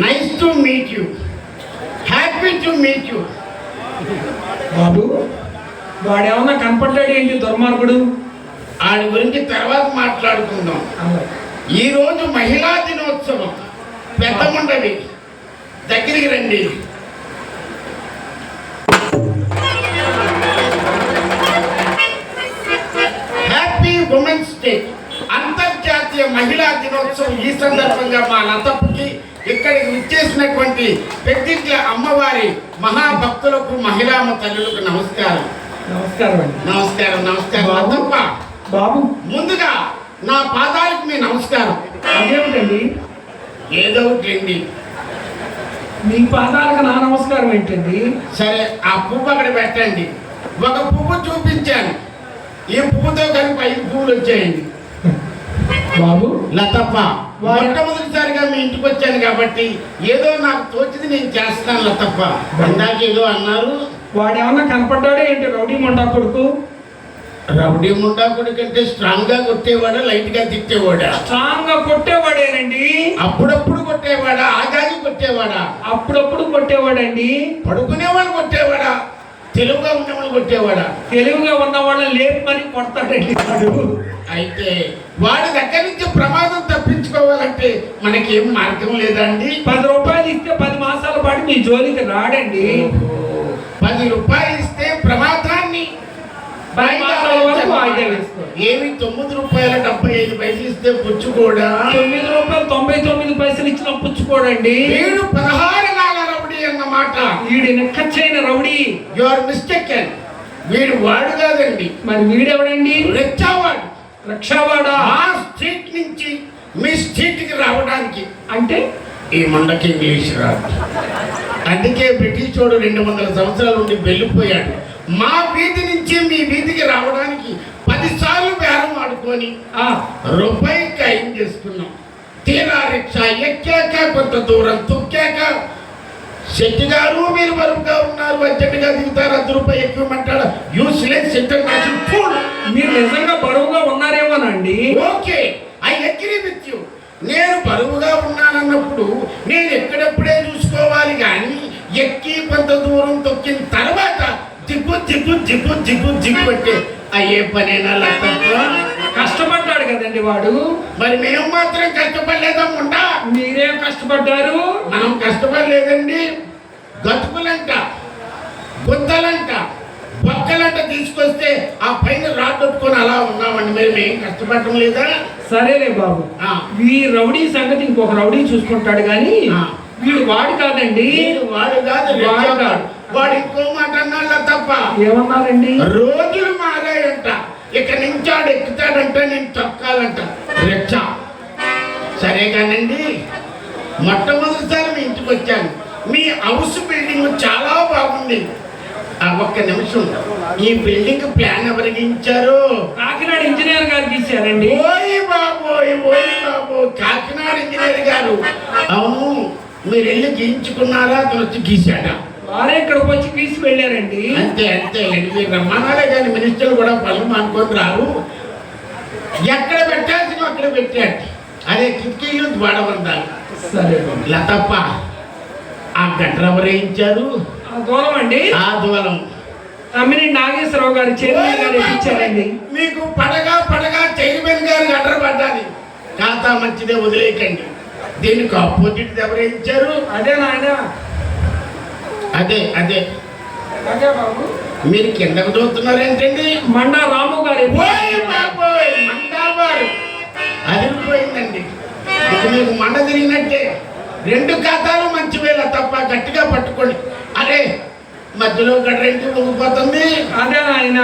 Nice to meet you, happy to meet you. బాబు వాడేమన్నా కనపడ్డాడు ఏంటి దుర్మార్గుడు? వాడి గురించి తర్వాత మాట్లాడుకుందాం. ఈరోజు మహిళా దినోత్సవం. పెద్దమండవి దగ్గరికి రండి. హ్యాపీ ఉమెన్స్ డే, అంతర్జాతీయ మహిళా దినోత్సవం. ఈ సందర్భంగా మా లతప్పుకి ఇక్కడికి విచ్చేసినటువంటి పెద్దింట్ల అమ్మవారి మహాభక్తులకు మహిళామ తల్లులకు నమస్కారం. నమస్కారం అండి. నమస్కారం నమస్కారం. లతప్ప బాబు ముందుగా నా పాదాలకు మీ నమస్కారం. అదేమిటండి? ఏదో ఒకటి మీ పాదాలకు నా నమస్కారం ఏంటండి? సరే, ఆ పువ్వు అక్కడ పెట్టండి. ఒక పువ్వు చూపించాను, ఈ పువ్వుతో కలిపి 5 పువ్వులు వచ్చాయండి. బాబు లతప్ప, మొట్టమొదటిసారిగా మీ ఇంటికి వచ్చాను కాబట్టి ఏదో నాకు తోచింది నేను చేస్తాను. లతప్ప, ఇందాక ఏదో అన్నారు. వాడేమన్నా కనపడ్డాడే ఏంటి రౌడీ మొండా కొడుకు? రౌడీ ముండా కొడుకు అంటే స్ట్రాంగ్ గా కొట్టేవాడా, లైట్ గా తిట్టేవాడా? స్ట్రాంగ్ గా కొట్టేవాడేనండి. అప్పుడప్పుడు కొట్టేవాడా, ఆగాగి కొట్టేవాడా? అప్పుడప్పుడు కొట్టేవాడండి. పడుకునేవాడు కొట్టేవాడా, తెలుగుగా ఉన్నవాళ్ళు కొట్టేవాడా? తెలివిగా ఉన్న వాళ్ళని లేపమని కొడతాడండి వాడు. అయితే వాడి దగ్గర నుంచి ప్రమాదం తప్పించుకోవాలంటే మనకేం మార్గం లేదా అండి? 10 రూపాయలు ఇస్తే 10 మాసాల పాటు మీ జోలికి రాడండి. 10 రూపాయలు ఇస్తే ప్రమాదాన్ని 10 మాసాల వరకు వాయిదా వేసుకోండి. ఏమి 9 రూపాయల 75 పైసలు ఇస్తే పుచ్చుకోడా? 9 రూపాయలు 99 పైసలు ఇచ్చిన పుచ్చుకోడండి. వీడు 16 నాల రౌడీ అన్నమాట. వీడి నిక్కచ్చైన రౌడీ. You are mistaken. వీడు వాడు కాదండి. మరి వీడెవడండి? రెచ్చావాడు. రక్షావాడా? మా స్ట్రీట్ నుంచి మీ స్ట్రీట్ కి రావడానికి అంటే ఈ మండకి ఇంగ్లీష్ రాదు. అందుకే బ్రిటిష్ వాడు 200 సంవత్సరాల నుండి వెళ్ళిపోయాడు. మా వీధి నుంచి మీ వీధికి రావడానికి 10 సార్లు బేరం ఆడుకొని రూపాయి ఖాయం చేసుకున్నాం. తీరా రిక్షా ఎక్కాక కొంత దూరం తొక్కాక, శెట్టి గారు మీరు బరువుగా ఉన్నారు, అర్జెంటుగా దిగుతారు, 10 రూపాయలు ఎక్కువమంటాడు. Useless international food. మీరు నిజంగా బరువుగా ఉన్నారేమోనండి. Okay, I agree with you. నేను బరువుగా ఉన్నానన్నప్పుడు నేను ఎక్కడప్పుడే చూసుకోవాలి కానీ ఎక్కి కొంత దూరం తొక్కిన తర్వాత జిగ్గు జిగ్గు జిగ్గు జిగ్గు జిగ్గు అంటే అయ్యే పనేనా? లతప్ప కష్టపడ్డాడు కదండి వాడు. మరి మేము మాత్రం కష్టపడలేదమ్ముంటా. మీరేం కష్టపడ్డారు? మనం కష్టపడలేదండి. గతుకులంట, గుత్తలంట, బొక్కలంట తీసుకొస్తే ఆ పైన రాట్టుకొని అలా ఉన్నామండి. మరి మేము కష్టపడటం లేదా? సరేలే బాబు, ఈ రౌడీ సంగతి ఇంకొక రౌడీ చూసుకుంటాడు కానీ వీడు వాడు కాదండి. వాడు కాదు, వాడు ఇంకో మాట అన్నాళ్ళ తప్ప. ఏమన్నారండి? రోజులు మారాయంట. ఇక నుంచి ఆడు ఎక్కుతాడంట, నేను తొక్కాలంట. రెచ్చ సరే కానండి, మొట్టమొదటిసారి మీ ఇంటికి వచ్చాను. మీ హౌస్ బిల్డింగ్ చాలా బాగుంది. ఒక్క నిమిషం, ఈ బిల్డింగ్ ప్లాన్ ఎవరికి ఇచ్చారు? కాకినాడ ఇంజనీర్ గారికి ఇచ్చారండి. ఓయ్ బాబోయ్, ఓయ్ బాబు, కాకినాడ ఇంజనీర్ గారు. అవును, మీరు వెళ్ళి గీయించుకున్నారా, అతను వచ్చి గీసాడా? వారే ఇక్కడికి వచ్చి గీసి వెళ్ళారండి. అంతే అంతే, మీరు రమ్మనాలే కానీ మినిస్టర్లు కూడా పనులు మానుకొని రారు. ఎక్కడ పెట్టాల్సిన అక్కడ పెట్టాడు. అదే కిటికీలు ద్వాడబందాలు. సరే లతప్ప, ఆ గట్ర ఎవరేయించారు? దూరం అండి. ఆ దూరం అమ్మిని నాగేశ్వరరావు గారు చైర్మన్ గారు ఇచ్చారండి. మీకు పడగా పడగా చైర్మన్ గారు గట్ర పడ్డాది. ఖాతా మంచిదే, వదిలేయకండి. దీనికి ఆపోజిట్ ఎవరేయించారు? అదే నాయన, అదే అదే అదే బాబు. మీరు కిందకు చూస్తున్నారు ఏంటండి? మండా రాము గారు. ఓయ్ బాబోయ్, మండాబారు అదిరిపోయిందండి. ఇక మీకు మండ తిరిగినట్టే. 2 ఖాతాలు మంచివేళ తప్ప, గట్టిగా పట్టుకోండి. అరే మధ్యలో గడ్రెంటి ఊగిపోతుంది. అదే నాయన,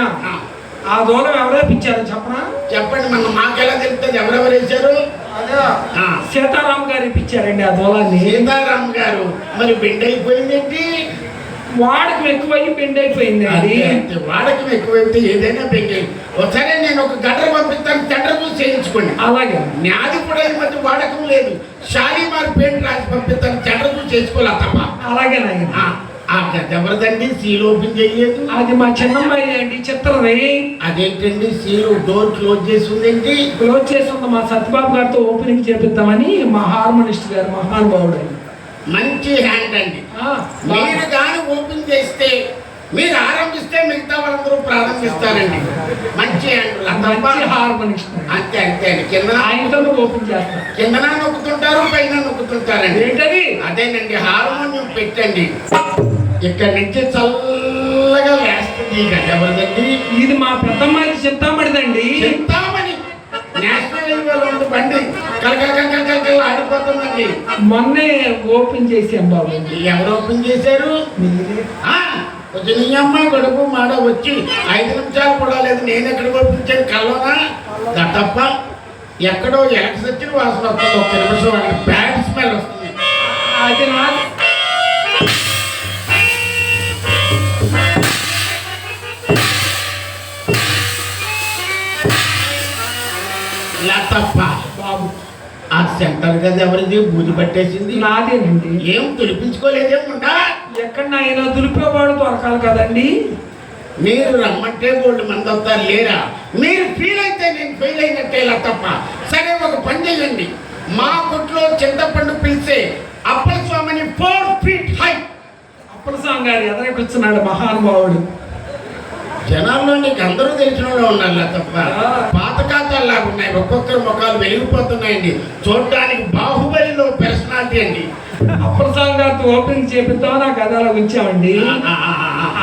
ఆ దూరం ఎవరేపించారు చెప్పనా? చెప్పండి, మన మాకెలా తెలుస్తుంది ఎవరెవరు వేశారు? అదే సీతారాం గారు ఇప్పించారండి ఆ దూలాన్ని. సీతారాం గారు. మరి బెండ్ అయిపోయిందేంటి? వాడకం ఎక్కువయ్యి బెండ్ అయిపోయింది. అంతే, వాడకం ఎక్కువైతే ఏదైనా బెండ్ అయింది. ఒకసారి నేను ఒక గడ్డర్ పంపిస్తాను, టెండర్ చూసి చేయించుకోండి. అలాగే. నాది కూడా ఈ మధ్య వాడకం లేదు. షాలీమార్ పెయింట్ రాసి పంపిస్తాను, టెండర్ చూసి చేసుకోవాలా తప్ప. అలాగే నాయన. ఆ గది ఎవరిదండి? సీల్ ఓపెన్ చేయలేదు. అది మా చిన్నమ్మాయి అండి, చిత్రది. అదేంటండి సీల్ డోర్ క్లోజ్ చేసి ఉందేంటి? క్లోజ్ చేసి ఉంది. మా సత్యబాబు గారితో ఓపెనింగ్ చేపిద్దామని మా హార్మోనిస్ట్ గారు, మహానుభావుడు. మంచి హ్యాండ్ అండి. ఆ, మీరు కానీ ఓపెన్ చేస్తే, మీరు ఆరంభిస్తే మిగతా వాళ్ళందరూ ప్రారంభిస్తారండి. మంచి హ్యాండ్ మంచి హార్మోనిక్స్ అంతే అంతే అండి. కింద ఆయనతో ఓపెన్ చేస్తారు. కిందన నొక్కుతుంటారు, పైన నొక్కుతుంటారండి. ఏంటది? అదేనండి హార్మోనియం పెట్టండి. ఇక్కడ నుంచి చల్లగా వేస్తుంది. ఈ గడ్డ ఎవరిదండి? ఇది మా పెద్దమ్మాయి చింతామణిదండి. చింతామణి నేషనల్ హైవేలో ఉంది బండి. కలకల ఆడిపోతుందండి. మొన్నే ఓపెన్ చేసాం బాబు. ఎవరు ఓపెన్ చేశారు? మీరే. కొంచెం నీ అమ్మాయి గడుపు మాడ వచ్చి 5 నిమిషాలు కూడా లేదు. నేను ఎక్కడ పంపించాను కల్లోనా తప్ప ఎక్కడో ఎలక్ట్రిసిటీ వాసన వస్తుంది. 1 నిమిషం అక్కడ బ్యాడ్ స్మెల్ వస్తుంది. అది నాది. ఇలా తప్ప బాబు ఆ సెంటర్ గది ఎవరిది? బూది పట్టేసింది. నాదేనండి. ఏం తులిపించుకోలేదేముంటా? ఎక్కడ ఆయన దులిపేవాడు దొరకాలి కదండి. మీరు రమ్మంటే గోల్డ్ మంది అవుతారు లేరా? మీరు ఫీల్ అయితే నేను ఫెయిల్ అయినట్టే. ఇలా తప్ప సరే ఒక పని చేయండి. మా కొట్లో చింతపండు పిలిచే అప్పల స్వామిని 4 feet హై. అప్పల స్వామి గారు ఎదురు కూర్చున్నాడు మహానుభావుడు. జనాల్లో నీకు అందరూ తెలిసిన వాళ్ళు ఉన్నారు తప్ప పాత ఖాతాల్లాగా ఉన్నాయి. ఒక్కొక్కరు ముఖాలు వెలిగిపోతున్నాయండి. చూడటానికి బాహుబలిలో పర్సనాలిటీ అండి. అప్పల స్వామి గారితో ఓపెనింగ్ చేపిద్దాం నా గదాలో ఉంచామండి.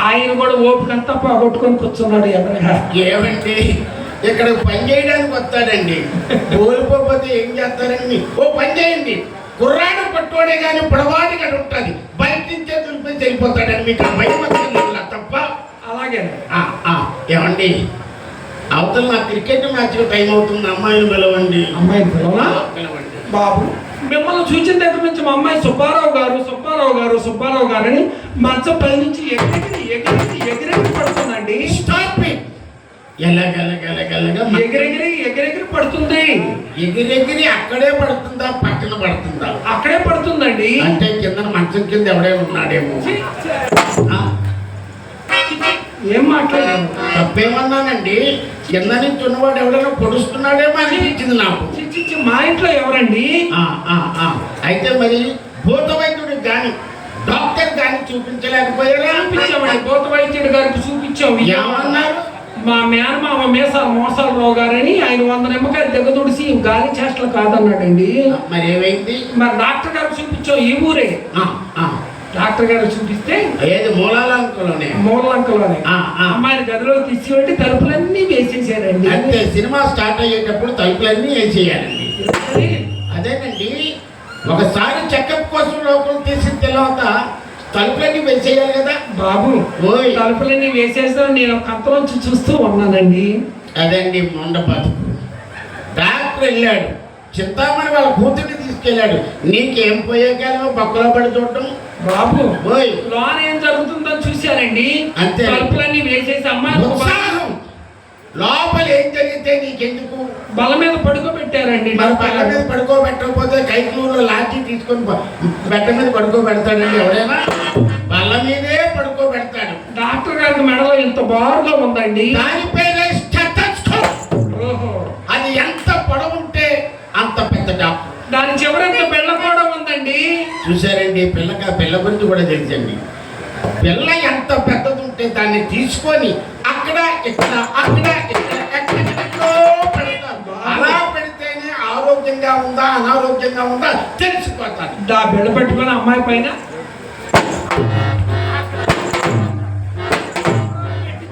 ఆయన కూడా ఓపిక అంతా పోగొట్టుకొని కూర్చున్నాడు ఎదురుగా. ఏమండి ఇక్కడ పని చేయడానికి వస్తాడండి. కోల్పోతే ఏం చేస్తారండి? ఓ పని చేయండి. కుర్రాడు పట్టుకోడే కానీ పొడవాటి గడి ఉంటుంది. బయట నుంచే తులిపేసి వెళ్ళిపోతాడండి. మీకు ఆ భయం వస్తుంది తప్ప. అలాగే ఏమండి అవతల నా క్రికెట్ మ్యాచ్ టైం అవుతుంది. అమ్మాయిని పిలవండి. అమ్మాయిని పిలవనా? పిలవండి బాబు. మిమ్మల్ని చూసిన దగ్గర నుంచి మా అమ్మాయి సుబ్బారావు గారు అని మంచం పై నుంచి ఎగిరెగిరి పడుతుందండి. ఎగిరెగిరి పడుతుంది. ఎగిరెగిరి అక్కడే పడుతుందా పక్కన పడుతుందా? అక్కడే పడుతుందండి. అంటే కింద మంచం కింద ఎవడైనా ఉన్నాడేమో. ఏం మాట్లాడారు? తప్పేమన్నానండి? కింద నుంచి ఉన్నవాడు ఎవడైనా పొడుస్తున్నాడేమో అనిపించింది నాకు. మా ఇంట్లో ఎవరండి? అయితే మరి భూత వైద్యుడికి కానీ డాక్టర్ కానీ చూపించలేకపోయారా? చూపించామండి. భూత వైద్యుడి గారికి చూపించాము. ఏమన్నారు? మా మేనమామ మోసాలరావు గారని ఆయన 100 నిమ్మకాయలు దిగదుడిసి గాలి చేష్టలు కాదన్నాడండి. మరి ఏమైంది? మరి డాక్టర్ గారికి చూపించాం. ఈ ఊరే డాక్టర్ గారు చూపిస్తే ఏది మూలాలంకలోనే అమ్మాయిని గదిలో తీసుకెళ్ళి తలుపులన్నీ వేసేసారండి. అంటే సినిమా స్టార్ట్ అయ్యేటప్పుడు తలుపులన్నీ వేసేయాలండి. అదేనండి ఒకసారి చెకప్ కోసం లోపల తీసిన తర్వాత తలుపులన్నీ వేసేయాలి కదా బాబు. తలుపులన్నీ వేసేసారు. నేను కంతలోంచి చూస్తూ ఉన్నానండి. అదండి మొండ బతుకు. డాక్టర్ వెళ్ళాడు. చింతామణి వాళ్ళ కూతుర్ని తీసుకెళ్ళాడు. నీకేం పోయే కాలమో పక్కలో పడి చూడటం. బాబు లోన ఏం జరుగుతుందని చూశారండి. అంతే. తలుపులన్నీ వేసేసి అమ్మాయి లోపల ఏం జరిగితే నీకెందుకు? బల్ల మీద పడుకోబెట్టారండి. బల్ల మీద పడుకోబెట్టకపోతే కైకులూరులో లాఠీ తీసుకొని బెట్ట మీద పడుకోబెడతాడండి ఎవరైనా? బల్ల మీదే పడుకోబెడతాడు. డాక్టర్ గారికి మెడలో ఎంత బారుగా ఉందండి. దాని పేరే స్టెథోస్కోప్. అది ఎంత పొడవుంటే అంత పెద్ద డాక్టర్. దాని చివరంత బెల్ల కూడా ఉందండి. చూసారండి పిల్ల గురించి కూడా తెలుసండి. పిల్ల ఎంత పెద్దది ఉంటే దాన్ని తీసుకొని అక్కడ ఇక్కడ పెడతారు. అలా పెడితేనే ఆరోగ్యంగా ఉందా అనారోగ్యంగా ఉందా తెలిసిపోతారు. దా బెల్ల పెట్టుకొని అమ్మాయి పైన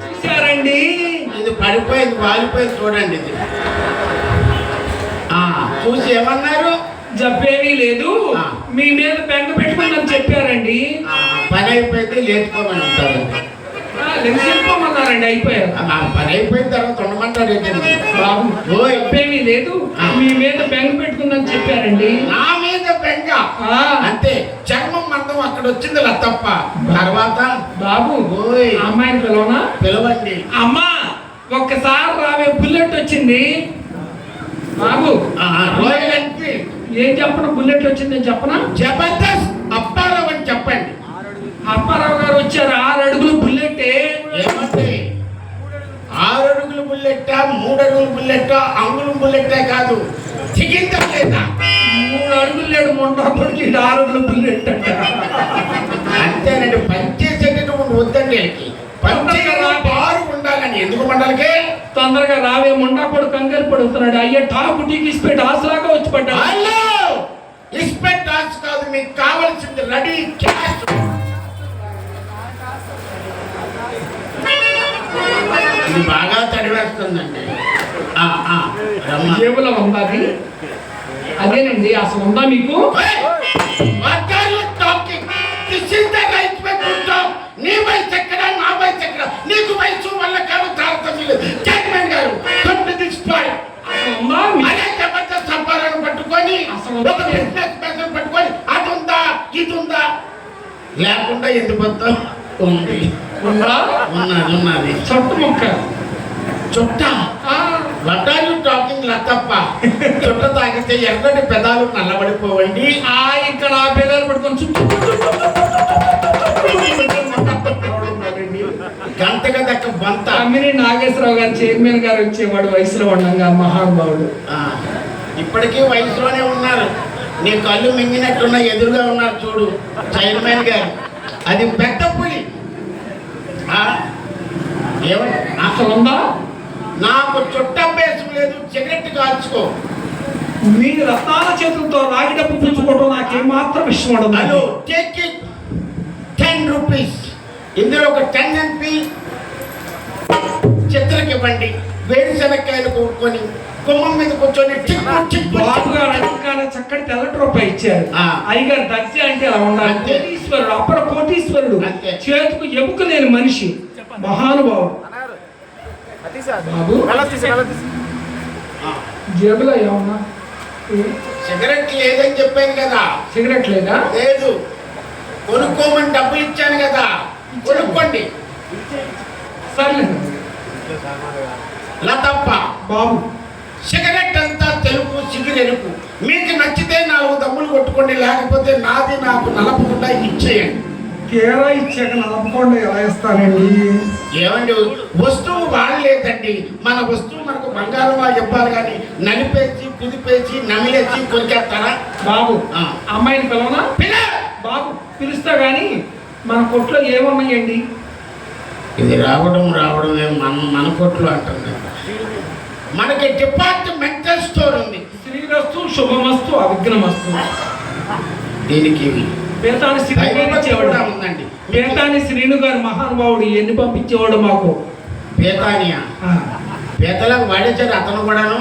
చూసారండి. ఇది పడిపోయింది వాలిపోయింది చూడండి. ఇది చూసి ఏమన్నారు? జబ్బేమీ లేదు, మీ మీద బెంగ పెట్టుకోమని చెప్పారండి. పని అయిపోయింది లేచుకోమని ఉంటారండి. వెళ్ళిపోమన్నారండి. అయిపోయారు. పని అయిపోయిన తర్వాత ఉండమంటారు ఏంటండి? జబ్బేమీ లేదు, మీ మీద బెంగ పెట్టుకుందని చెప్పారండి. నా మీద బెంగ అంటే చర్మం మందం అక్కడ వచ్చింది తప్ప తర్వాత బాబు అమ్మాయిని పిలవనా? పిలవండి. అమ్మా ఒక్కసారి రావే, బుల్లెట్ వచ్చింది. బాబు రాయల్ ఎన్ఫీల్డ్. ఏం చెప్పను? బుల్లెట్ వచ్చిందని చెప్పనా? జబర్దస్త్ అప్పారావు అని చెప్పండి. అప్పారావు గారు వచ్చారు. 6 అడుగులు బుల్లెట్టే. ఏమంటే 6 అడుగులు బుల్లెట్టా 3 అడుగులు బుల్లెట్టా అంగుళం బుల్లెట్టే కాదు, చికింత లేదా 3 అడుగులు లేడు మొండాపడికి 6 బుల్లెట్ అంట. అంతేనండి, పనిచేసేటటువంటి వద్దండి వీళ్ళకి. పనిచేయడం బారు ఉండాలని. ఎందుకు మండలికి తొందరగా రావే మొండాపడు కంగారు పడుతున్నాడు. అయ్యా టాపు టీకి ఇస్పెట్ ఆసలాగా వచ్చి పడ్డా. హలో, ఇస్పెట్ డాన్స్ కాదు, మీకు కావాల్సింది రెడీ క్యాష్. ఇది బాగా తడివేస్తుందండి. జేబులో ఉందా అది? అదేనండి, అసలు ఉందా మీకు? నీ వయసు ఎక్కడ, నా వయసు ఎక్కడ? నీకు వయసు వల్ల కాదు తారతమ్యం లేదు. చైర్మన్ గారు అదే జబర్దస్త్ సంపాదన పట్టుకొని ఒక బిజినెస్ మ్యాన్ పట్టుకొని అది ఉందా ఇది ఉందా లేకుండా ఎందుకు వద్దాం? ఉంది, ఉన్నది. చుట్ట ముక్క చుట్ట. వాట్ ఆర్ యు టాకింగ్ లతప్ప? చుట్ట తాగితే ఎర్రటి పెదాలు నల్లబడిపోవండి. ఇక్కడ ఆ పెదాలు పట్టుకొని చుట్టూ గంటగా దక్క బంత. అమ్మిని నాగేశ్వరరావు గారు చైర్మన్ గారు వచ్చేవాడు వయసులో ఉండగా, మహానుభావుడు. ఇప్పటికీ వయసులోనే ఉన్నారు. నీ కళ్ళు మింగినట్టున్న ఎదురుగా ఉన్నారు చూడు చైర్మన్ గారు. అది పెద్ద పులి. ఏమంటే అసలు ఉందా? నాకు చుట్టభ్యాసం లేదు, సిగరెట్ కాల్చుకో. మీ రత్నాల చేతులతో రాగి డబ్బు పుచ్చుకోవడం నాకేమాత్రం ఇష్టం ఉండదు. Hello, take it 10 rupees. ఇందులో ఒక 10 MP చిత్రకి ఇవ్వండి. వేరుశనక్కాయలు కొనుక్కొని కుమ్మం మీద కూర్చొని బాబు గారు అడగగానే చక్కటి తెల్లటి రూపాయి ఇచ్చారు. అయ్యగారు దర్జీ అంటే అలా ఉండాలి. కోటీశ్వరుడు, అప్పటి కోటీశ్వరుడు, చేతుకు ఎముక లేని మనిషి, మహానుభావుడు. బాబు జేబులో ఏమన్నా సిగరెట్ లేదని చెప్పాను కదా. సిగరెట్ లేదా? లేదు. కొనుక్కోమని డబ్బులు ఇచ్చాను కదా, కొనుక్కోండి. సర్లేదు లతప్ప బాబు, సిగరెట్ అంతా తెలుపు, సిగరెలుపు. మీకు నచ్చితే 4 దమ్ములు కొట్టుకోండి, లేకపోతే నాది నాకు నలపకుండా ఇచ్చేయండి. కేరా ఇచ్చాక నలపకుండా ఎలా ఇస్తానండి? ఏమండి, వస్తువు వాడలేదండి. మన వస్తువు మనకు బంగారమా ఇవ్వాలి కానీ నలిపేసి కుదిపేసి నమిలేసి కొరికేస్తారా? బాబు, అమ్మాయిని పిలవనా? బాబు పిలుస్తా గాని మన కొట్లో ఏమున్నాయండి? ఇది రావడమే మన కొట్లో అంటుంది. మనకి డిపార్ట్మెంటల్ స్టోర్ ఉంది. శ్రీరస్తు, శుభమస్తు, అవిఘ్నమస్తు. దీనికి పేతాని శ్రీను ఉందండి. పేతాని శ్రీను గారు మహానుభావుడు ఎన్ని పంపించేవాడు మాకు. పేతానియా? పేతలకు వాడేశారు అతను కూడాను.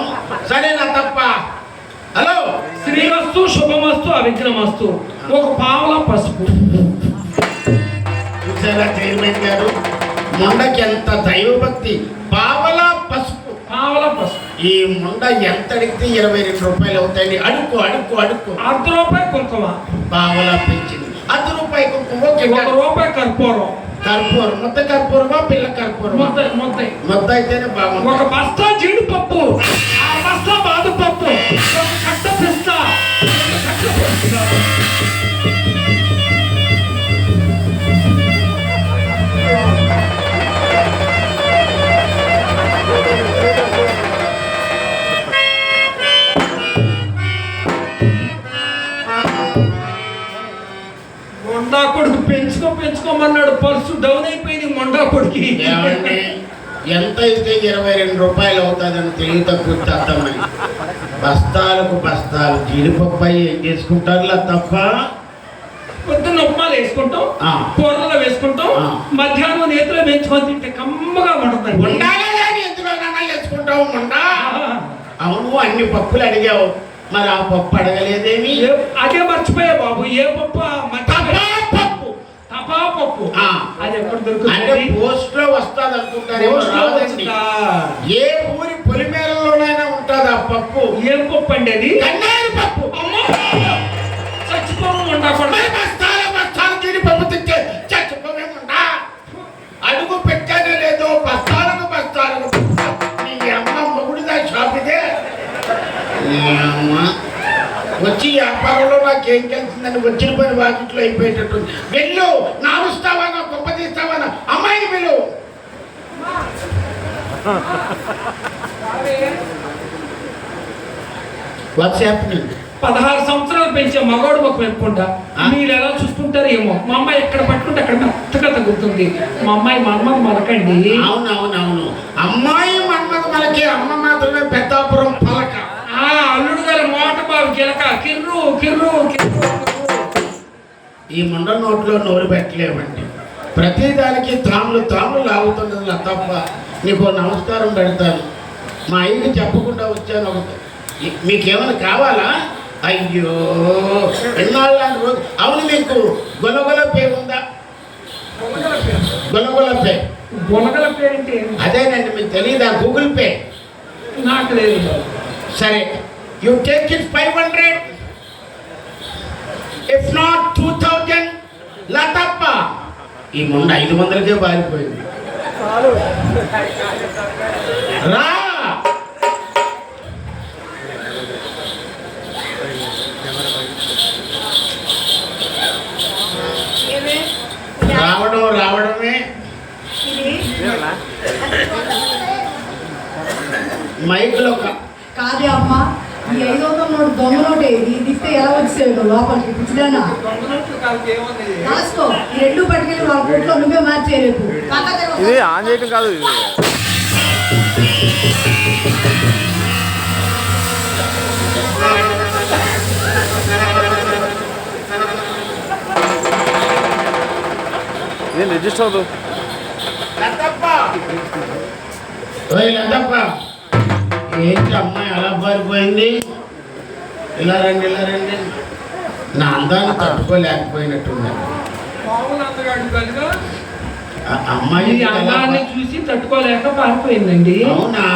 సరే తప్ప. హలో, శ్రీరస్తు, శుభమస్తు, అవిఘ్నమస్తు. ఒక పావలా పసుపు. చూసారా చైర్మన్ గారు, ముండకి ఎంత దైవభక్తి. పావలా పసుపు. పావలా పసుపు. ఈ ముండ ఎంత అడిగితే 22 రూపాయలు అవుతాయండి. అడుక్కో. 1 రూపాయి కుంకుమ. పావలా పెంచింది. 1 రూపాయి కుంకుమ. 1 రూపాయి కర్పూరం. ముద్ద కర్పూరమా, పిల్ల కర్పూరమా? ముద్ద అయితేనే బాగుంది. ఒక బస్తా జీడిపప్పు, ఆ బస్తా బాదుపప్పు, ఒక కట్ట పిస్తా. మొండా కొడుకు పెంచుకోమన్నాడు. పర్సు డౌన్ అయిపోయింది మొండా కొడుకు. ఎంత అయితే 22 రూపాయలు అవుతుందని తెలివి తక్కువ అర్థమని బస్తాలు జీడిపప్పు ఏం చేసుకుంటారు తప్ప. పొద్దున్న ఉప్మాలు వేసుకుంటాం, కూరలో వేసుకుంటాం, మధ్యాహ్నం నేతిలో పెంచుకొని తింటే కమ్మగా ఉంటుంది. ఎందులోనైనా వేసుకుంటావు ముండా? అవును, అన్ని పప్పులు అడిగావు, మరి ఆ పప్పు అడగలేదేమి? అదే మర్చిపోయా బాబు. ఏ పప్పు? పప్పు. అది ఎక్కడ దొరుకుతుంది? పోస్ట్ లో వస్తుంది అనుకుంటారు. ఏ ఊరి పొలిమేరలోనైనా ఉంటుంది ఆ పప్పు. ఏం పప్పు అండి అది? కన్నేరు పప్పు. చచ్చిపోకుండా బస్తాలు జీడిపప్పు తింటే చచ్చిపోవేముండా? అడుగు పెట్టానే లేదో బస్తాలకు నీ అమ్మ మొగుడిదా షాప్ ఇదే. అమ్మ వచ్చి వ్యాపారంలో నాకేం కలిసిందని వచ్చిన పని వాకిట్లో అయిపోయేటట్టు. వెళ్ళు, నాలుస్తావా, నా గొప్ప తీస్తావా? అమ్మాయిని వెళ్ళు. What's happening? 16 సంవత్సరాలు పెంచే మగవాడు ఒక వెప్పుకుంటా మీరు ఎలా చూసుకుంటారో ఏమో. మా అమ్మాయి ఎక్కడ పట్టుకుంటే అక్కడ మెత్తగా తగ్గుతుంది. మా అమ్మాయి మన్మథ మలకండి. అవునవునవును, అమ్మాయి మన్మథ మలకి, అమ్మ మాత్రమే పెద్దాపురం పలక. అల్లుడు గారు మోట బాబు గిలక కిర్రు కిర్రు కిర్రు. ఈ ముండ నోట్లో నోరు పెట్టలేమండి. ప్రతిదానికి తాములు లాగుతున్నది తప్ప. నీకు నమస్కారం పెడతాను. మా అయ్యకి చెప్పకుండా వచ్చాను. మీకేమైనా కావాలా? అయ్యో ఎన్నాళ్ళ రోజు. అవును, మీకు గొలగొల పే ఉందా? గొలగొల పే. గొలగల పే అంటే అదేనండి, మీకు తెలియదా? Google pay. నాకు లేదు. సరే, you take it 500, if not 2000. లతప్ప ఈ ముండ 500కే పారిపోయింది. రా రావడమే మైక్లో కాదే అమ్మా, ఈ 500 నోటు దొంగ నోటే. ఇది ఇస్తే ఎలా వచ్చేది లోపలికి పిచ్చిదానా? రాసుకో, ఈ 2 పట్టుకెళ్ళి వాళ్ళ కోట్లో నువ్వే మార్చేయలేదు. ఇది ఆన్ చేయటం కాదు, ఇది ఇదేం రిజిస్టర్ అవుతుంది. ఏంటి అమ్మాయి అలా పారిపోయింది? ఇలా రండి. నా అందాన్ని తట్టుకోలేకపోయినట్టున్నా. అమ్మాయి అందాన్ని చూసి తట్టుకోలేక పారిపోయిందండి. అవునా?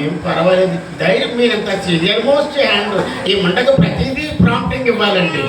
ఏం పర్వాలేదు, ధైర్యం. మీరు ఎంత సీరియల్ మోస్ట్ హ్యాండ్. ఈ మంటకు ప్రతిదీ ప్రాంప్టింగ్ ఇవ్వాలండి.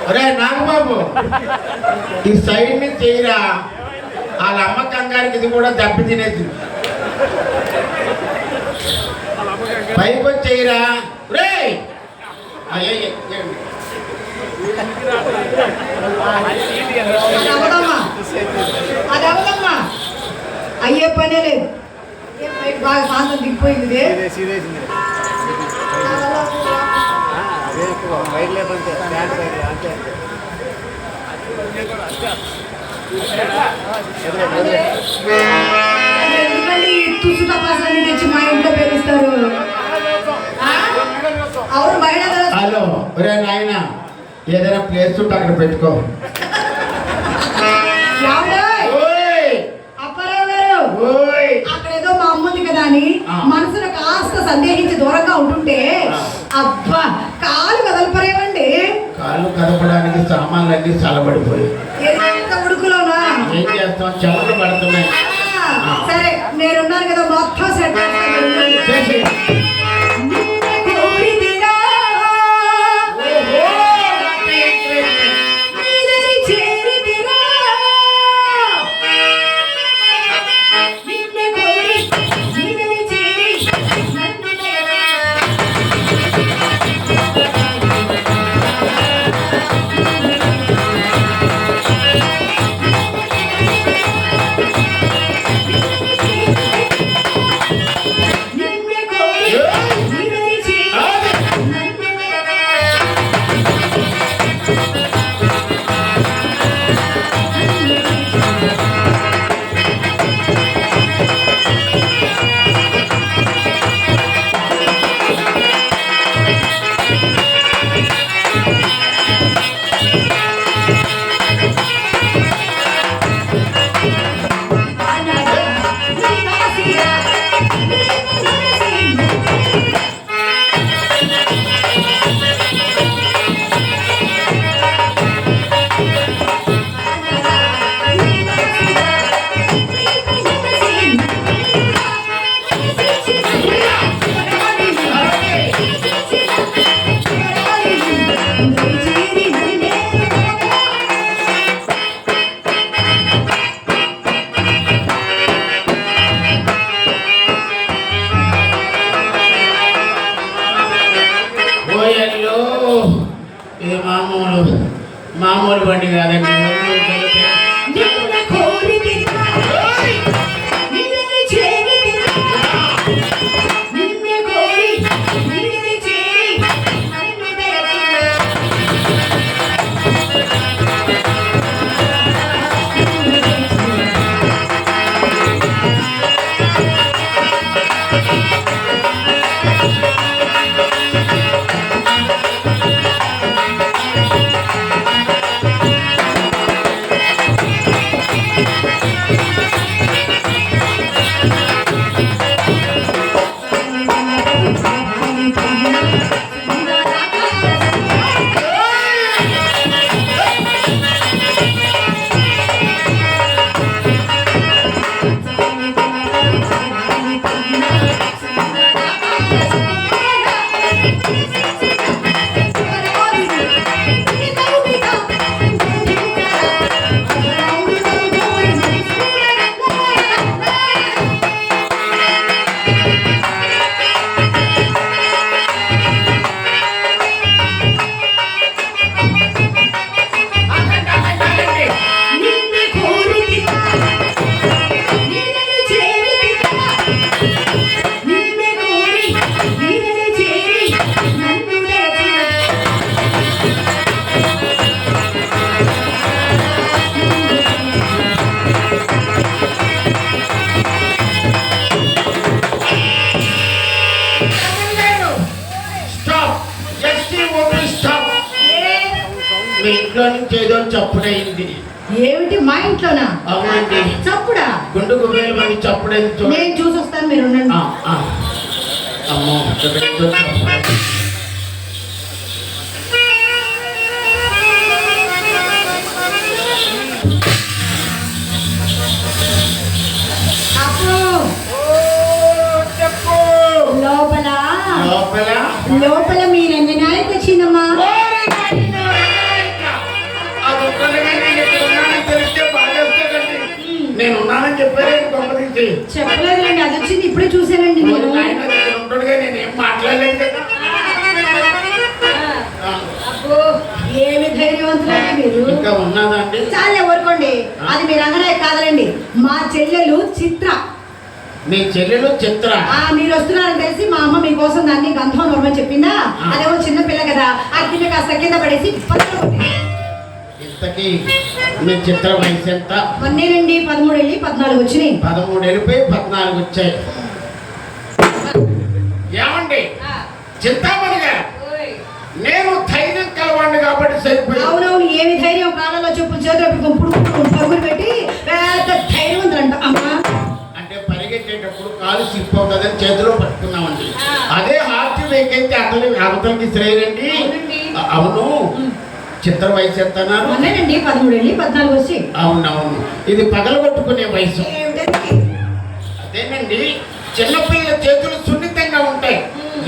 ఒరే నాగబాబు, ఈ సైడ్ నుంచి చేయరా. వాళ్ళ అమ్మ కంగారికి ఇది కూడా దెబ్బ తినేది. పైకి వచ్చి చేయరా. రే అదవదమ్మా, అయ్యే పనే లేదు. బాగా శాంతం దిగిపోయింది. ఎందుకండి తుసు తపాసాన్ని తెచ్చి మా ఇంట్లో పేరుస్తారు? అవును, బయట. హలో, ఒరే నాయన, ఏదైనా ప్లేస్ ఉంటే అక్కడ పెట్టుకో. అక్కడ ఏదో మా అమ్ముంది కదా అని మనసును కాస్త సందేహించి దూరంగా ఉంటుంటే అబ్బా కాలు కదలపరేవండి. కాళ్ళు కదపడానికి సామాన్లన్నీ చల్లబడిపోయి ఉడుకులోనా ఏం చేస్తాం, చెమటలు పడుతున్నాయి. సరే, నేనున్నాను కదా, మొత్తం సెట్ చేసి బండి కాదండి. నిన్ను కోరి తిరిగా, నిన్ను చేరి తిరిగా, నిన్ను కోరి నిన్ను చేరి నన్ను తెచ్చినా. నిన్ను కోరి తిరిగా, నిన్ను చేరి తిరిగా, నిన్ను కోరి నిన్ను చేరి నన్ను తెచ్చినా. స్టాప్. STOP stop. మీ ఇంట్లో నుంచి ఏదో చప్పుడైంది. ఏమిటి మా ఇంట్లోనా? అవునండి. చప్పుడా? గుండుకు వేలు మంది చప్పుడైంది చూడండి. నేను చూసి వస్తాను, మీరు ఉండండి. అమ్మో చప్పుడైందో చప్పుడు. అప్పు, చెప్పు. లోపల లోపల లోపల మీ రంగనాయకు వచ్చిందమ్మా. నేను ఉన్నానని చెప్పారండి కొంపదీసి. చెప్పలేదులేండి, అది వచ్చింది ఇప్పుడే చూసానండి నేను. ఆయన ఇక్కడ ఉంటాడుగా, నేనేం మాట్లాడలేదు కదా. అబ్బో, ఏమి ధైర్యవంతులండి మీరు. ఇంకా ఉన్నదండి. చాలే ఊరుకోండి, అది మీ రంగనాయకు కాదులండి, మా చెల్లెలు చిత్ర. మీ చెల్లెలు చిత్ర. మీరు వస్తున్నారని తెలిసి మా అమ్మ మీకోసం దాన్ని గంధం నోరమని చెప్పిందా. అదేమో చిన్న పిల్ల కదా, ఆ కింద కాస్త కింద పడేసి పక్కన కొట్టింది. ఇంతకీ మీ చిత్ర వయసు ఎంత? మొన్నేనండి 13 వెళ్ళి 14 వచ్చినాయి. 13 వెళ్ళిపోయి 14 వచ్చాయి. ఏమండి చింతామణి గారు, నేను ధైర్యం కలవాడిని కాబట్టి సరిపోయి. అవునవును, ఏమి ధైర్యం, కాళ్ళలో చెప్పులు చేతులు పెట్టుకుని పరుగులు పెట్టి పెద్ద ధైర్యవంతులంట. అమ్మా అంటే పరిగెట్టేటప్పుడు కాలు సిప్పవుతుందని చేతిలో పట్టుకున్నామండి. అదే హార్ట్ బ్రేక్ అయితే అతని అవతలకి శ్రేయండి. అవును, చిత్ర వయసు ఎంత అన్నారు? మొన్నేనండి 13 వెళ్ళి 14 వచ్చి. అవునవును, ఇది పగలగొట్టుకునే వయసు. ఏమిటది? అదేనండి, చిన్నపిల్లల చేతులు సున్నితంగా ఉంటాయి,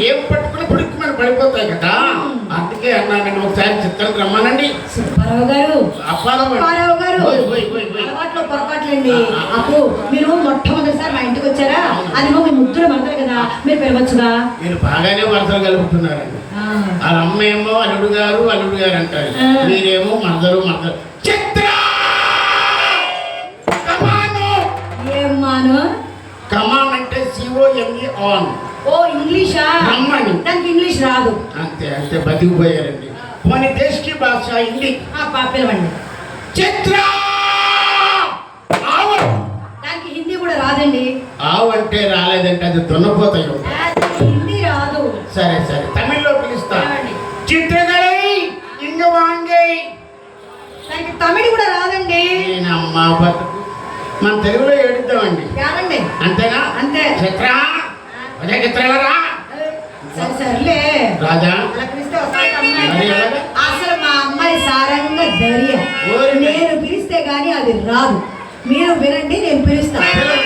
ఏం పట్టుకుని పుడుక్కుమని పడిపోతాయి కదా. అందుకే అన్నానండి, ఒకసారి చిత్రానికి రమ్మానండి. సుబ్బారావు గారు, సుబ్బారావు గారు, అలవాట్లో పొరపాట్లండి. అప్పు, మీరు మొట్టమొదటిసారి మా ఇంటికి వచ్చారా, అది మీ ముద్దుల మరదలు కదా, మీరు పిలవచ్చుగా. మీరు బాగానే వరసలు కలుపుతున్నారండి. వాళ్ళ అమ్మ ఏమో అల్లుడు గారు అంటారు, మీరేమో మరదలు. చిత్ర ఏమాను? కమాన్ అంటే COME ఆన్. ఓ ఇంగ్లీషా? రమ్మని. దానికి ఇంగ్లీష్ రాదు. అంతే బతికిపోయారండి. పోనీ దేశీ భాష హిందీ. పిలవండి. చిత్ర ఆవు. దానికి హిందీ కూడా రాదండి. ఆవు అంటే రాలేదంటే అది దున్నపోతాయి. హిందీ రాదు. సరే తమిళ్లో పిలుస్తా. చిత్రగలై ఇంగ వాంగై. దానికి తమిళ్ కూడా రాదండి. అమ్మా బతుకు, మన తెలుగులో ఏడుద్దామండి. కాదండి. అంతేనా? అంతే. చిత్ర చిత్రరా సర్లే రాజా. అలా పిలిస్తే వస్తాయి అమ్మాయి. మరి ఎలాగా? అసలు మా అమ్మాయి సారంగా ధైర్యం. ఓరి. నేను పిలిస్తే గానీ అది రాదు. మీరు వినండి, నేను పిలుస్తాను.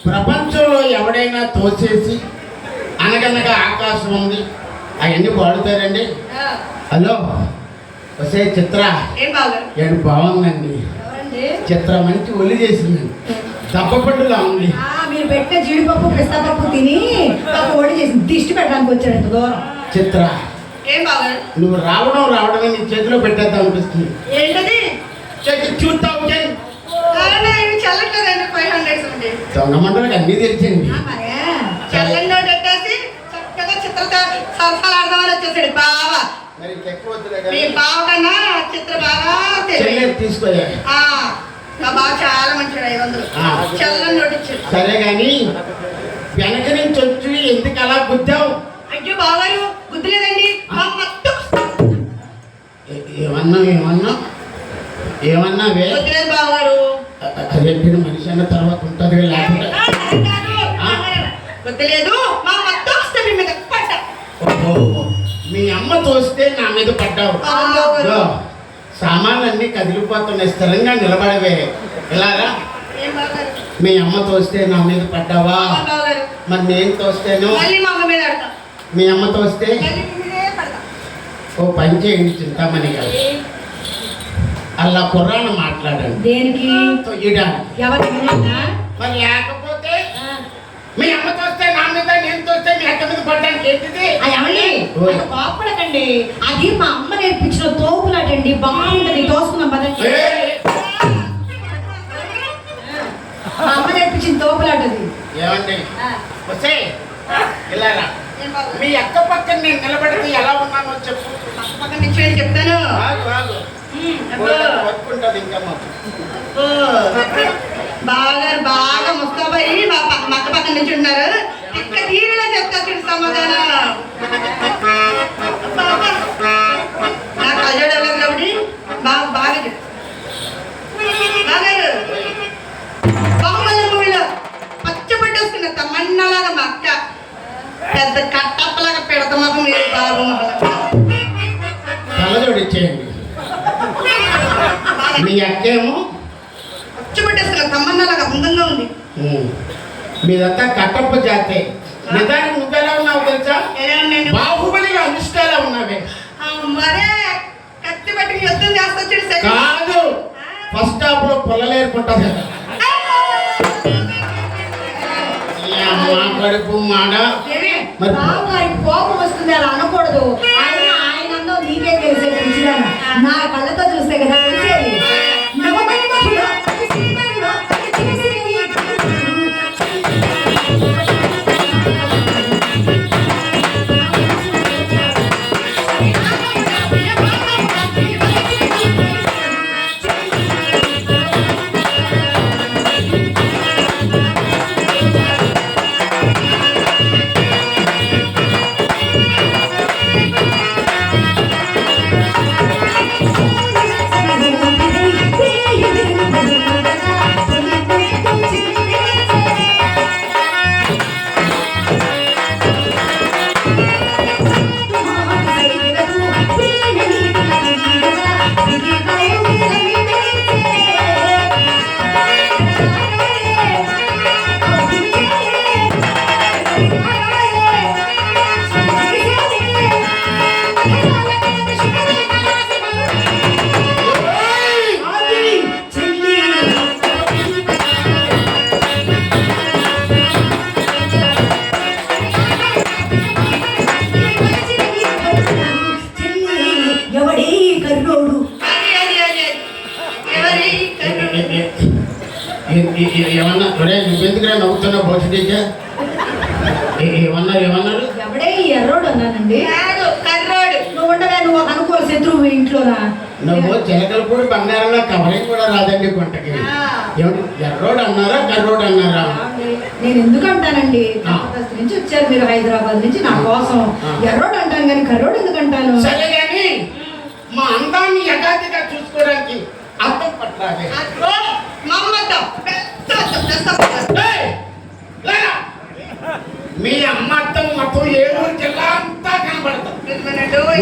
ప్రపంచంలో ఎవడైనా తోసేసి అనగనగా ఆకాశం ఉంది అవన్నీ పాడుతారండి. హలో వసే చిత్ర ఏం బావగారు? ఏడు బాగుందండి. ఎవరండి? చిత్ర మంచి ఒలి చేసింది, దప్పపట్టులా ఉంది. మీరు పెట్టిన జీడిపప్పు పిస్తా పప్పు తిని పాప ఒడి చేసి దిష్టి పెట్టడానికి వచ్చాడు ఇంత దూరం. చిత్ర ఏం బావగారు? నువ్వు రావడమే నీ చేతిలో పెట్టేద్దాం అనిపిస్తుంది. ఏంటది? 2000 చల్లట్లేదండి. 500 ఉంది. దొంగ మంటలకు అన్నీ తెలిసింది. చల్లని నోట్ పెట్టేసి చక్కగా చిత్రతో సరసాలు వచ్చేసాడు బావ. మరి ఎక్కువ వద్దులే మీ కానీ బావ కన్నా చిత్ర బాగా చెల్లెలు తీసుకోలే. నా బావ చాలా మంచివాడు. 500 చల్లని నోట్ ఇచ్చాడు. సరే గాని వెనక నుంచి వచ్చి ఎందుకు అలా గుద్దావు? అయ్యో బావగారు గుర్తులేదండి. ఏమన్నావే? గుర్తులేదు బావగారు. చెప్పిన మనిషి అన్న తర్వాత ఉంటుంది లేకపోతే గుర్తులేదు. మా అత్త వస్తే మీ మీద పడ్డ. మీ అమ్మ తోస్తే నా మీద పడ్డావు. ఇదో, సామాన్లన్నీ కదిలిపోతున్నాయి, స్థిరంగా నిలబడవే. ఇలాగా ఏం బావగారు? మీ అమ్మ తోస్తే నా మీద పడ్డావా? బావగారు మరి నేను తోస్తేను? మళ్ళీ మా అమ్మ మీద ఆడతా. మీ అమ్మ తోస్తే మళ్ళీ మీ మీదే పడతా. ఓ పని చేయండి చింతామణి గారు, అలా పురాణం మాట్లాడండి. దేనికి? తొయ్యడానికి. ఎవరి విన్నా? మరి లేకపోతే మీ అమ్మ తోస్తే నా మీద, నేను తోస్తే మీ అక్క మీద పడ్డానికి ఏంటిది? ఏమండి కోపడకండి. అది మా అమ్మ నేర్పించిన తోపులాటండి. బాగుంటది, తోసుకుందాం పదండి. మా అమ్మ నేర్పించిన తోపులాటది. ఏమండి వస్తే ఇలా రా. మీ అక్క పక్కన నేను నిలబడితే ఎలా ఉన్నానో చెప్పు. పక్కన నుంచి చెప్తాను. ఆగు, ఆగు. వర్క్ ఉంటుంది ఇంకా మాకు. బాగా ముస్తాబాయి మా అక్క పక్కన నుంచి ఉన్నారు. ఇక్కడ తీరులో చెప్తా చూడు సమాధానం. నా కళ్ళజోడు వెళ్ళదు కాబట్టి బాగా చెప్పు. బాగారు బొమ్మల మూవీలో పచ్చబట్టేసుకున్న తమన్నాలాగా మా అక్క పెద్ద కట్టప్పలాగా పెడతామాక మీరు బాబు కళ్ళజోడు ఇచ్చేయండి. మీ అక్కేమో పచ్చబట్టేసుకున్న తమన్నాలాగా అందంగా ఉంది. మీదంతా కట్టప్ప జాతే. నిజానికి నువ్వెలా ఉన్నావు తెలుసా? ఎలా ఉన్నాను? బాహుబలిలో అనుష్కలా ఉన్నావే. మరే కత్తి పట్టి యుద్ధం చేస్తా చూడు. కాదు, ఫస్ట్ హాఫ్ లో పొల్లలేరుకుంటుంది కదా. కడుపు మాడ. బావగారికి కోపం వస్తుంది, అలా అనకూడదు. ఆయన నీకే తెలిసే నా కళ్ళతో చూస్తే కదా తెలిసేది. ఏమన్నా నువ్వెందుకురా నవ్వుతున్నావు? భవిష్యత్తు ఏమన్నారు? ఎవడే ఎర్రోడు అన్నానండి. కర్రోడు. నువ్వు ఉండవే, నువ్వు అనుకో శత్రువు ఇంట్లోనా. నువ్వు చిలకలపూడి బంగారంలో కవరింగ్ కూడా రాదండి కొంటకి. ఎర్రోడు అన్నారా కర్రోడు అన్నారా? నేను ఎందుకు అంటానండి, నుంచి వచ్చారు మీరు హైదరాబాద్ నుంచి నా కోసం. ఎర్రోడు అంటాను కానీ కర్రోడు ఎందుకు అంటాను? సరే కానీ మా అందాన్ని యథాతిగా చూసుకోవడానికి అర్థం పట్టాలి. మీ అమ్మ అత్తం మొత్తం ఏలూరు జిల్లా అంతా కనబడతాం.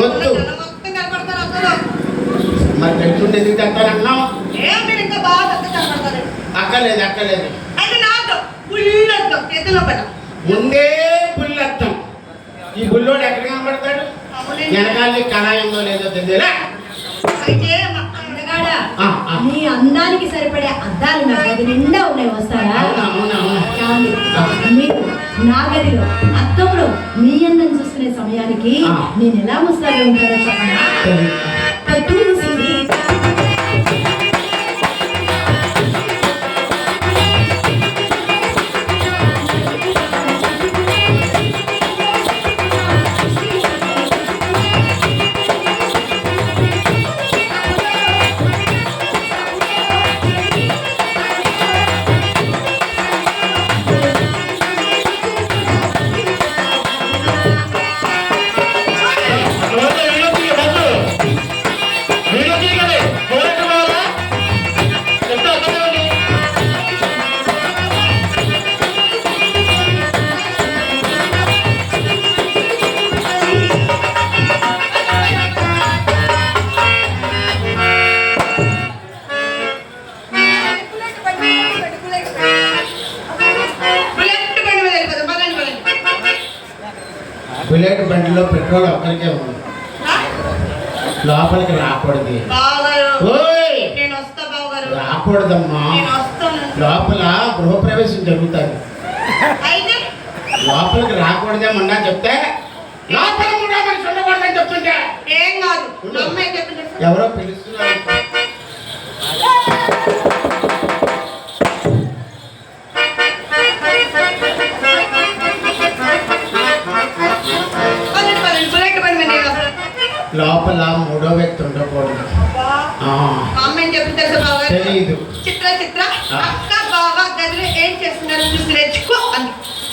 వద్దు. మొత్తం కనపడతారు అందరూ. మరి తెలుసుంటే ఎందుకు అంటానన్నావు? మీరు ఇంకా బాగా పెద్ద కనపడతారు. అక్కర్లేదు అయితే నాకు పుల్లద్దం చేతిలో పెట్ట ముందే పుల్లర్థం. ఈ బుల్లోడు ఎక్కడ కనబడతాడు? వెనకాల కళాయిందో లేదో తెలియదా? అయితే అందగాడా నీ అందానికి సరిపడే అద్దాలు నా గది నిండా ఉన్నాయి, వస్తారా? మీరు నా గదిలో అద్దంలో మీ అందం చూసుకునే సమయానికి నేను ఎలా ముస్తాగా ఉంటారో చెప్పనా? బుల్లెట్ బండిలో పెట్రోల్ ఒక్కరికే ఉంది, లోపలికి రాకూడదు. రాకూడదమ్మా, లోపల గృహప్రవేశం జరుగుతుంది. లోపలికి రాకూడదేమన్నా చెప్తే లోపల కూడా మనిషి ఉండకూడదని చెప్తుంటే ఏం కాదు. ఎవరో పిలుస్తున్నారు. లోపల మూడో వ్యక్తి ఉండకూడదు. తెలీదు.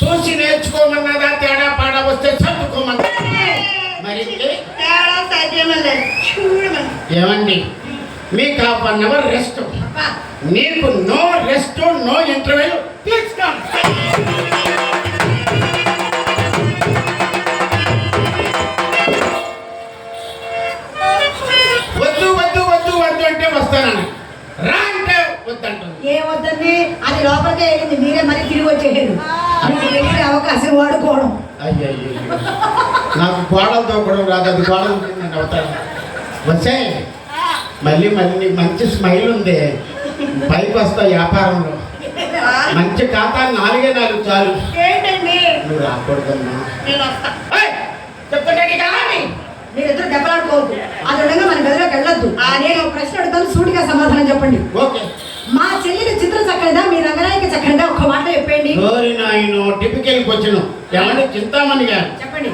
చూసి నేర్చుకోమన్నదా? తేడా పాడా వస్తే చదువుకోమన్నా. మరి ఏమండి, మీకు హాఫ్ అన్ అవర్ రెస్ట్, నీకు నో రెస్ట్ నో ఇంటర్వ్యూ తీసుకోండి. వస్తానని రా అంటే వద్దంటుంది. ఏ వద్దండి, అది లోపలికే వెళ్ళింది, మీరే మరీ తిరిగి వచ్చేసారు. మీకు అవకాశం వాడుకోవడం. అయ్యో, నాకు గోడలతో కూడా రాదు, అది గోడలు అవుతాను. వచ్చే మళ్ళీ నీకు మంచి స్మైల్ ఉంది, పైకి వస్తావు వ్యాపారంలో. మంచి ఖాతా 4 చాలు. నువ్వు రాకూడదమ్మా. చెప్తుంటే మీరిద్దరు దెబ్బలాడుకోవద్దు. అది ఉండగా మన గదిలోకి వెళ్ళొద్దు. నేను ఒక ప్రశ్న అడుగుతాను, సూటిగా సమాధానం చెప్పండి. ఓకే. మా చెల్లిని చిత్రం చక్కనిదా, మీ రంగనాయక చక్కనిదా? ఒక్క మాట చెప్పండి. Typical question. ఏమంటే చింతామణి గారు చెప్పండి.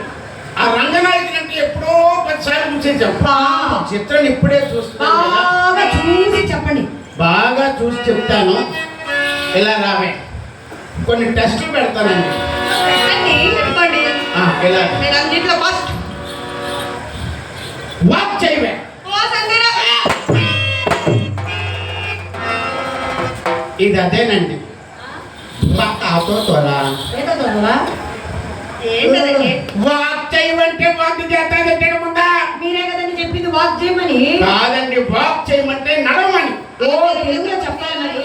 ఆ రంగనాయకుని అంటే ఎప్పుడో 10 సార్లు చూసేసాం. చిత్రం ఇప్పుడే చూస్తాను. బాగా చూసి చెప్పండి. బాగా చూసి చెప్తాను. ఇలా రావే, కొన్ని టెస్టులు పెడతానండి. ఇలా ఫస్ట్ వాక్ చేయవే. ఇది అదేనండి, పక్కాతో తోలా. వాక్ చేయమంటే వాక్ చేస్తానంటే ముందా మీరే కదండి చెప్పింది వాక్ చేయమని. కాదండి, వాక్ చేయమంటే నడవమని. తెలుగులో చెప్పాలి మరి.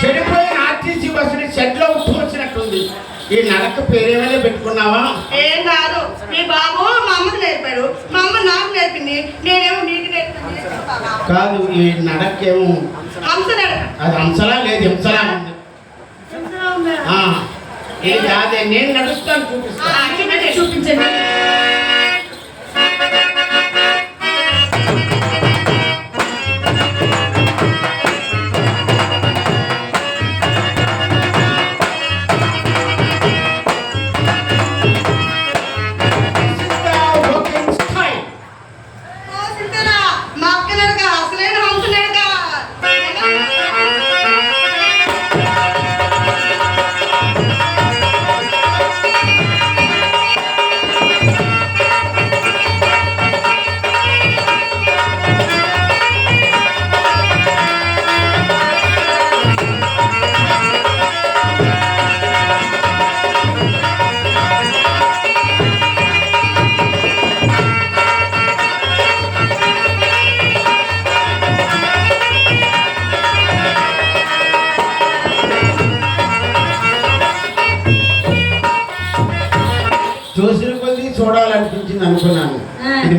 చెడిపోయిన ఆర్టీసీ బస్సుని షెడ్లో ఉప్పు వచ్చినట్టుంది. ఈ నడక పేరేమైనా పెట్టుకున్నావా? ఏం కాదు, మీ బాబు మా అమ్మకి నేర్పాడు, మా అమ్మ నాకు నేర్పింది, నేనేమో నీకు నేర్పింది. కాదు, ఈ నడకేమో హంస నడక. అది హంసలా లేదు, హింసలా ఉంది. ఇది కాదే, నేను నడుస్తాను, చూపిస్తాను. చూపించండి. చూసిన కొద్దీ చూడాలనిపించింది అనుకున్నాను. ఆ. ఇది